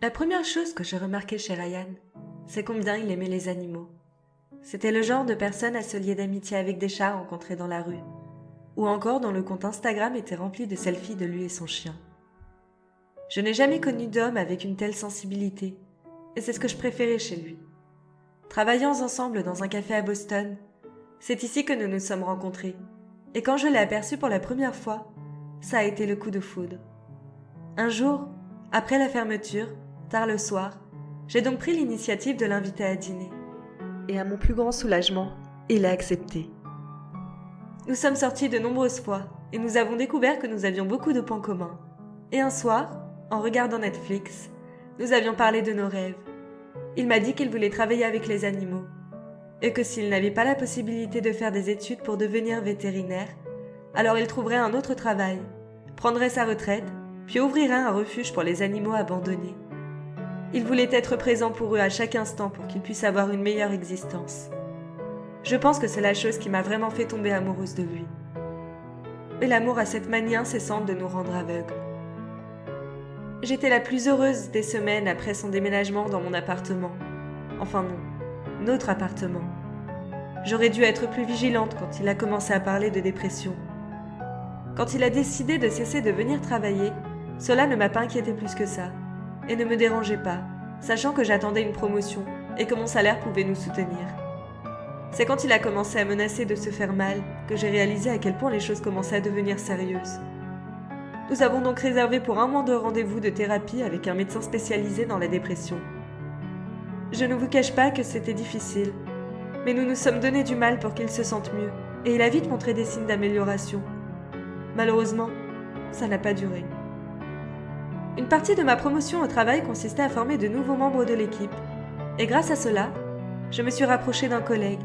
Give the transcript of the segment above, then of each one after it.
La première chose que j'ai remarquée chez Ryan, c'est combien il aimait les animaux. C'était le genre de personne à se lier d'amitié avec des chats rencontrés dans la rue, ou encore dont le compte Instagram était rempli de selfies de lui et son chien. Je n'ai jamais connu d'homme avec une telle sensibilité, et c'est ce que je préférais chez lui. Travaillant ensemble dans un café à Boston, c'est ici que nous nous sommes rencontrés, et quand je l'ai aperçu pour la première fois, ça a été le coup de foudre. Un jour, après la fermeture, tard le soir, j'ai donc pris l'initiative de l'inviter à dîner. Et à mon plus grand soulagement, il a accepté. Nous sommes sortis de nombreuses fois, et nous avons découvert que nous avions beaucoup de points communs. Et un soir, en regardant Netflix, nous avions parlé de nos rêves. Il m'a dit qu'il voulait travailler avec les animaux, et que s'il n'avait pas la possibilité de faire des études pour devenir vétérinaire, alors il trouverait un autre travail, prendrait sa retraite, puis ouvrirait un refuge pour les animaux abandonnés. Il voulait être présent pour eux à chaque instant pour qu'ils puissent avoir une meilleure existence. Je pense que c'est la chose qui m'a vraiment fait tomber amoureuse de lui. Mais l'amour a cette manie incessante de nous rendre aveugles. J'étais la plus heureuse des semaines après son déménagement dans mon appartement. Enfin non, notre appartement. J'aurais dû être plus vigilante quand il a commencé à parler de dépression. Quand il a décidé de cesser de venir travailler, cela ne m'a pas inquiété plus que ça, et ne me dérangeait pas, sachant que j'attendais une promotion et que mon salaire pouvait nous soutenir. C'est quand il a commencé à menacer de se faire mal que j'ai réalisé à quel point les choses commençaient à devenir sérieuses. Nous avons donc réservé pour 1 mois de rendez-vous de thérapie avec un médecin spécialisé dans la dépression. Je ne vous cache pas que c'était difficile, mais nous nous sommes donné du mal pour qu'il se sente mieux, et il a vite montré des signes d'amélioration. Malheureusement, ça n'a pas duré. Une partie de ma promotion au travail consistait à former de nouveaux membres de l'équipe, et grâce à cela, je me suis rapprochée d'un collègue.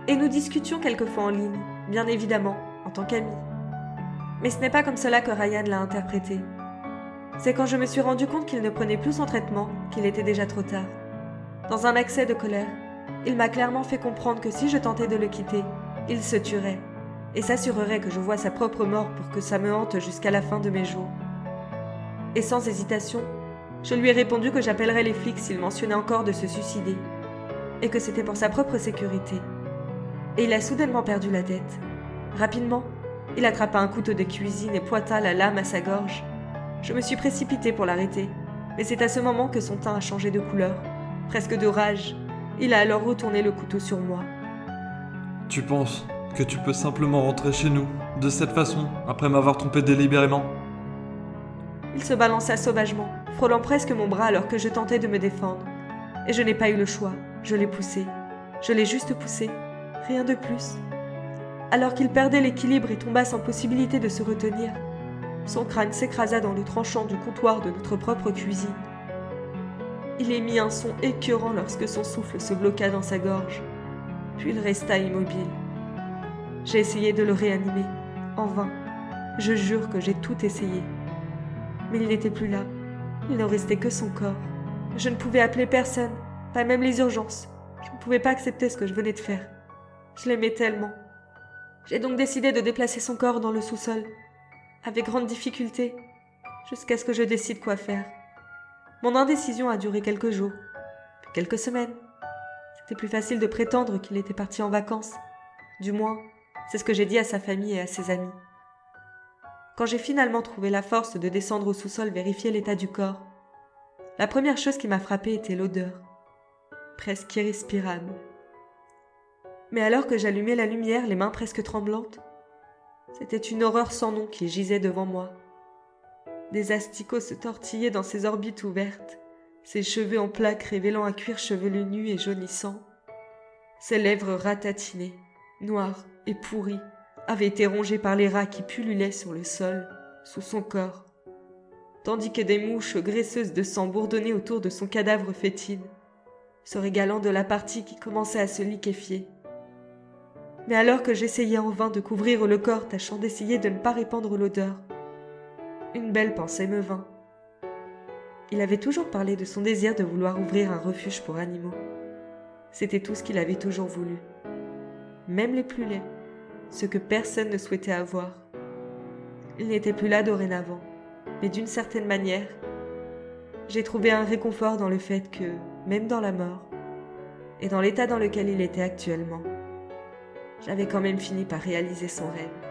Et nous discutions quelquefois en ligne, bien évidemment, en tant qu'amis. Mais ce n'est pas comme cela que Ryan l'a interprété. C'est quand je me suis rendu compte qu'il ne prenait plus son traitement qu'il était déjà trop tard. Dans un accès de colère, il m'a clairement fait comprendre que si je tentais de le quitter, il se tuerait, et s'assurerait que je voie sa propre mort pour que ça me hante jusqu'à la fin de mes jours. Et sans hésitation, je lui ai répondu que j'appellerais les flics s'il mentionnait encore de se suicider, et que c'était pour sa propre sécurité. Et il a soudainement perdu la tête. Rapidement, il attrapa un couteau de cuisine et pointa la lame à sa gorge. Je me suis précipitée pour l'arrêter, mais c'est à ce moment que son teint a changé de couleur, presque de rage. Il a alors retourné le couteau sur moi. Tu penses que tu peux simplement rentrer chez nous, de cette façon, après m'avoir trompé délibérément ? Il se balança sauvagement, frôlant presque mon bras alors que je tentais de me défendre. Et je n'ai pas eu le choix, je l'ai poussé. Je l'ai juste poussé, rien de plus. Alors qu'il perdait l'équilibre et tomba sans possibilité de se retenir, son crâne s'écrasa dans le tranchant du comptoir de notre propre cuisine. Il émit un son écœurant lorsque son souffle se bloqua dans sa gorge, puis il resta immobile. J'ai essayé de le réanimer, en vain. Je jure que j'ai tout essayé. Mais il n'était plus là, il ne restait que son corps. Je ne pouvais appeler personne, pas même les urgences. Je ne pouvais pas accepter ce que je venais de faire. Je l'aimais tellement. J'ai donc décidé de déplacer son corps dans le sous-sol, avec grande difficulté, jusqu'à ce que je décide quoi faire. Mon indécision a duré quelques jours, puis quelques semaines. C'était plus facile de prétendre qu'il était parti en vacances. Du moins, c'est ce que j'ai dit à sa famille et à ses amis. Quand j'ai finalement trouvé la force de descendre au sous-sol vérifier l'état du corps, la première chose qui m'a frappée était l'odeur, presque irrespirable. Mais alors que j'allumais la lumière, les mains presque tremblantes, c'était une horreur sans nom qui gisait devant moi. Des asticots se tortillaient dans ses orbites ouvertes, ses cheveux en plaques révélant un cuir chevelu nu et jaunissant. Ses lèvres ratatinées, noires et pourries, avaient été rongées par les rats qui pullulaient sur le sol, sous son corps, tandis que des mouches graisseuses de sang bourdonnaient autour de son cadavre fétide, se régalant de la partie qui commençait à se liquéfier. Mais alors que j'essayais en vain de couvrir le corps, tâchant d'essayer de ne pas répandre l'odeur, une belle pensée me vint. Il avait toujours parlé de son désir de vouloir ouvrir un refuge pour animaux. C'était tout ce qu'il avait toujours voulu. Même les plus laids, ceux que personne ne souhaitait avoir. Il n'était plus là dorénavant, mais d'une certaine manière, j'ai trouvé un réconfort dans le fait que, même dans la mort, et dans l'état dans lequel il était actuellement, j'avais quand même fini par réaliser son rêve.